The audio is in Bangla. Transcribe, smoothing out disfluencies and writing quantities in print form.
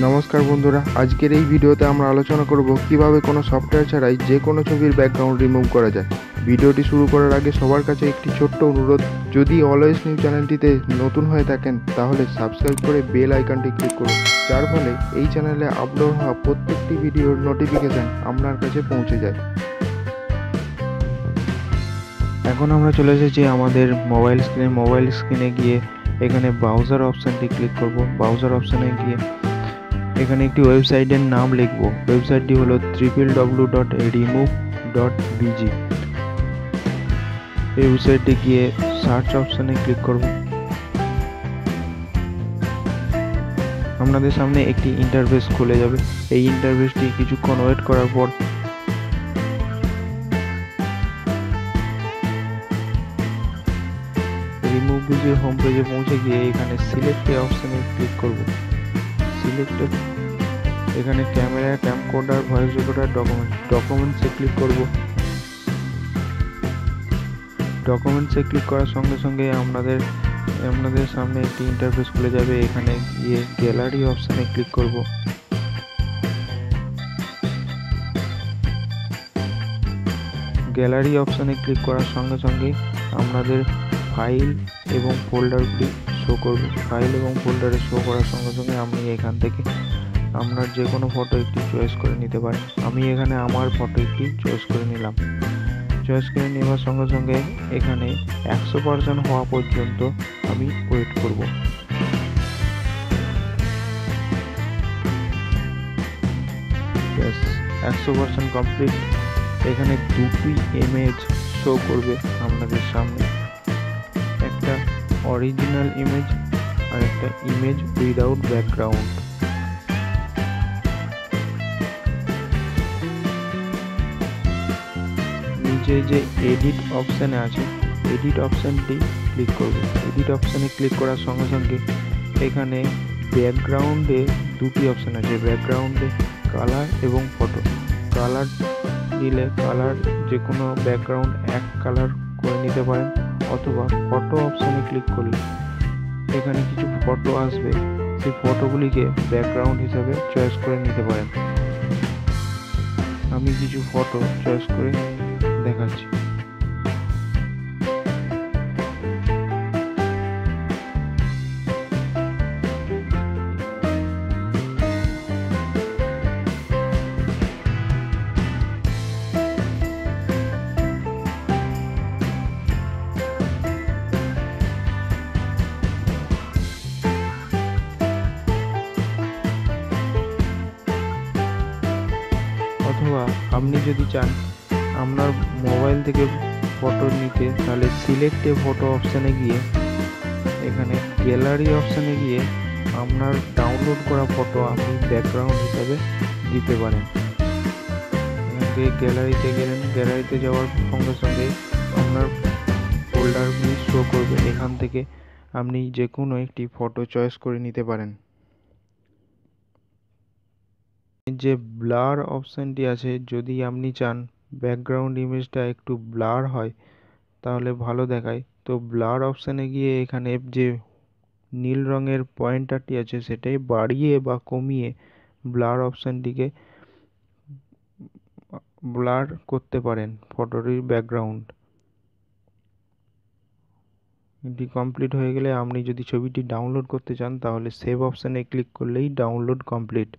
নমস্কার বন্ধুরা, আজকের এই ভিডিওতে আমরা আলোচনা করব কিভাবে কোনো সফটওয়্যার ছাড়াই যে কোনো ছবির ব্যাকগ্রাউন্ড রিমুভ করা যায়। ভিডিওটি শুরু করার আগে সবার কাছে একটি ছোট্ট অনুরোধ, যদি অলওয়েজ নিউ চ্যানেলটিতে নতুন হয়ে থাকেন তাহলে সাবস্ক্রাইব করে বেল আইকনটি ক্লিক করুন, যার ফলে এই চ্যানেলে আপলোড হওয়া প্রত্যেকটি ভিডিওর নোটিফিকেশন আপনার কাছে পৌঁছে যায়। এখন আমরা চলে এসেছি আমাদের মোবাইল স্ক্রিনে গিয়ে এখানে ব্রাউজার অপশানটি ক্লিক করব। ব্রাউজার অপশানে গিয়ে এখানে একটি ওয়েবসাইটের নাম লিখব। ওয়েবসাইটটি হলো www.remove.bg। এই ওয়েবসাইটে গিয়ে সার্চ অপশানে ক্লিক করব। আপনাদের সামনে একটি ইন্টারফেস খুলে যাবে। এই ইন্টারফেসটি কিছুক্ষণ ওয়েট করার পর রিমুভ বিজির হোম পেজে পৌঁছে গিয়ে এখানে সিলেক্ট অপশানে ক্লিক করব। এখানে camera, camcorder, voice recorder, ডকুমেন্টসে click করব। ডকুমেন্টসে ক্লিক করার সঙ্গে সঙ্গে আপনাদের সামনে একটি ইন্টারফেস খুলে যাবে। এখানে গিয়ে গ্যালারি অপশানে ক্লিক করব। গ্যালারি অপশানে ক্লিক করার সঙ্গে সঙ্গে আপনাদের ফাইল এবং ফোল্ডারগুলি শো করবে। ফাইল এবং ফোল্ডারে শো করার সঙ্গে সঙ্গে আপনি এখান থেকে আপনার যে কোনো ফটো একটি চয়েস করে নিতে পারেন। আমি এখানে আমার ফটো একটি চয়েস করে নিলাম। চয়েস করে নেওয়ার সঙ্গে সঙ্গে এখানে 100% হওয়া পর্যন্ত আমি ওয়েট করব। ব্যাস, 100% কমপ্লিট। এখানে দুটি ইমেজ শো করবে আপনাদের সামনে, একটা অরিজিনাল ইমেজ আর একটা ইমেজ উইদাউট ব্যাকগ্রাউন্ড। নিচে যে এডিট অপশানে আছে, এডিট অপশানটি ক্লিক করবে। এডিট অপশানে ক্লিক করার সঙ্গে সঙ্গে এখানে ব্যাকগ্রাউন্ডে দুটি অপশান আছে, ব্যাকগ্রাউন্ডে কালার এবং ফটো। কালার দিলে কালার যে কোনো ব্যাকগ্রাউন্ড এক কালার করে নিতে পারেন, অথবা ফটো অপশানে ক্লিক করলে এখানে কিছু ফটো আসবে, সেই ফটোগুলিকে ব্যাকগ্রাউন্ড হিসাবে চয়েস করে নিতে পারেন। আমি কিছু ফটো চয়েস করে দেখাচ্ছি। অথবা আপনি যদি চান আপনার মোবাইল থেকে ফটো নিতে, তাহলে সিলেক্ট এ ফটো অপশানে গিয়ে এখানে গ্যালারি অপশানে গিয়ে আপনার ডাউনলোড করা ফটো আপনি ব্যাকগ্রাউন্ড হিসাবে দিতে পারেন। এখান থেকে গ্যালারিতে গেলেন, গ্যালারিতে যাওয়ার সঙ্গে সঙ্গে আপনার ফোল্ডারগুলি শো করবে। এখান থেকে আপনি যে কোনো একটি ফটো চয়েস করে নিতে পারেন। যে ব্লার অপশানটি আছে, যদি আপনি চান ব্যাকগ্রাউন্ড ইমেজটা একটু ব্লার হয় তাহলে ভালো দেখায়, তো ব্লার অপশানে গিয়ে এখানে যে নীল রঙের পয়েন্টারটি আছে সেটাই বাড়িয়ে বা কমিয়ে ব্লার অপশানটিকে ব্লার করতে পারেন ফটোটির ব্যাকগ্রাউন্ড। এটি কমপ্লিট হয়ে গেলে আপনি যদি ছবিটি ডাউনলোড করতে চান তাহলে সেভ অপশানে ক্লিক করলেই ডাউনলোড কমপ্লিট।